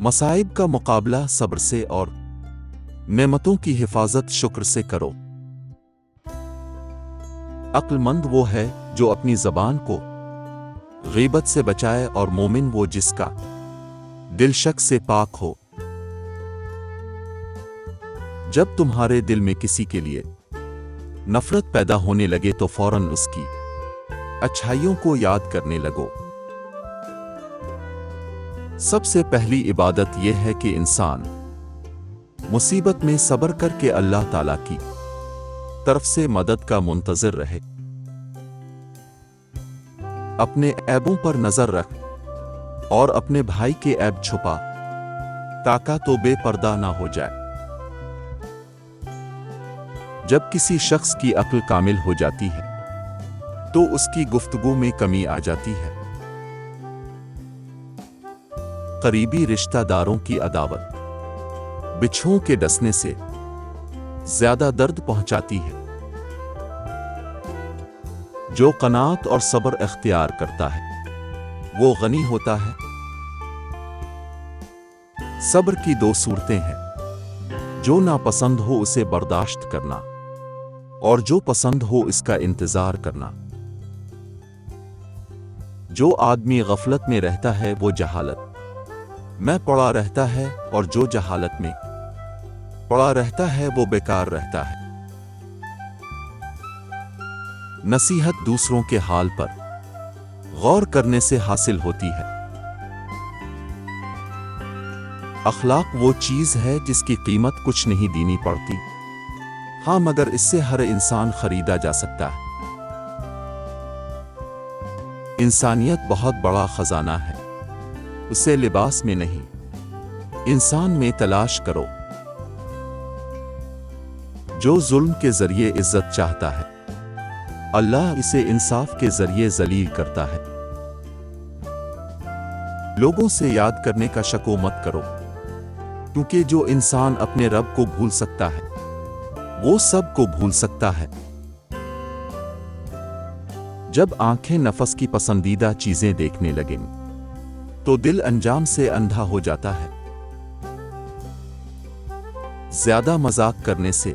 मसाइब का मुकाबला सब्र से और नेमतों की हिफाजत शुक्र से करो। अक्लमंद वो है जो अपनी जबान को गीबत से बचाए और मोमिन वो जिसका दिल शक से पाक हो। जब तुम्हारे दिल में किसी के लिए नफरत पैदा होने लगे तो फौरन उसकी अच्छाइयों को याद करने लगो। सबसे पहली इबादत यह है कि इंसान मुसीबत में सब्र करके अल्लाह ताला की तरफ से मदद का मुंतज़िर रहे। अपने ऐबों पर नजर रख और अपने भाई के ऐब छुपा ताका तो बेपर्दा ना हो जाए। जब किसी शख्स की अक्ल कामिल हो जाती है तो उसकी गुफ्तगू में कमी आ जाती है। करीबी रिश्तेदारों की अदावत बिच्छुओं के डसने से ज्यादा दर्द पहुंचाती है। जो कनात और सब्र इख्तियार करता है वो गनी होता है। सब्र की दो सूरतें हैं, जो नापसंद हो उसे बर्दाश्त करना और जो पसंद हो इसका इंतजार करना। जो आदमी गफलत में रहता है वो जहालत में पड़ा रहता है और जो जहालत में पड़ा रहता है वो बेकार रहता है। नसीहत दूसरों के हाल पर गौर करने से हासिल होती है। अखलाक वो चीज है जिसकी कीमत कुछ नहीं देनी पड़ती, हाँ मगर इससे हर इंसान खरीदा जा सकता है। इंसानियत बहुत बड़ा खजाना है, उसे लिबास में नहीं इंसान में तलाश करो। जो जुल्म के जरिए इज्जत चाहता है अल्लाह इसे इंसाफ के जरिए जलील करता है। लोगों से याद करने का शको मत करो, क्योंकि जो इंसान अपने रब को भूल सकता है वो सब को भूल सकता है। जब आंखें नफस की पसंदीदा चीजें देखने लगें तो दिल अंजाम से अंधा हो जाता है। ज्यादा मजाक करने से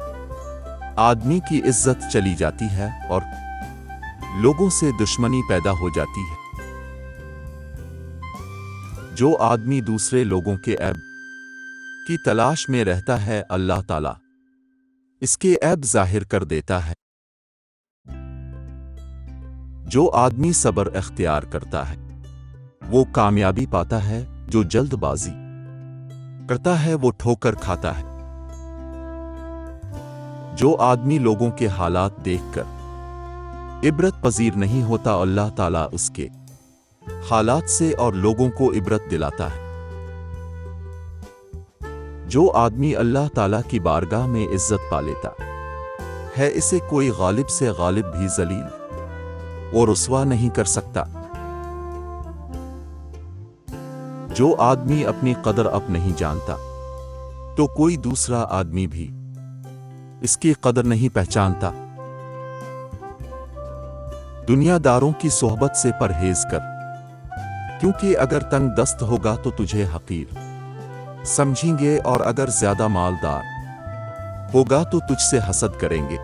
आदमी की इज्जत चली जाती है और लोगों से दुश्मनी पैदा हो जाती है। जो आदमी दूसरे लोगों के ऐब की तलाश में रहता है अल्लाह ताला इसके ऐब जाहिर कर देता है। जो आदमी सब्र इख्तियार करता है वो कामयाबी पाता है, जो जल्दबाजी करता है वो ठोकर खाता है। जो आदमी लोगों के हालात देखकर इबरत पजीर नहीं होता अल्लाह ताला उसके हालात से और लोगों को इबरत दिलाता है। जो आदमी अल्लाह ताला की बारगाह में इज्जत पा लेता है इसे कोई गालिब से गालिब भी जलील और रुस्वा नहीं कर सकता। जो आदमी अपनी कदर अब नहीं जानता तो कोई दूसरा आदमी भी इसकी कदर नहीं पहचानता। दुनियादारों की सोहबत से परहेज कर, क्योंकि अगर तंग दस्त होगा तो तुझे हकीर समझेंगे और अगर ज्यादा मालदार होगा तो तुझसे हसद करेंगे।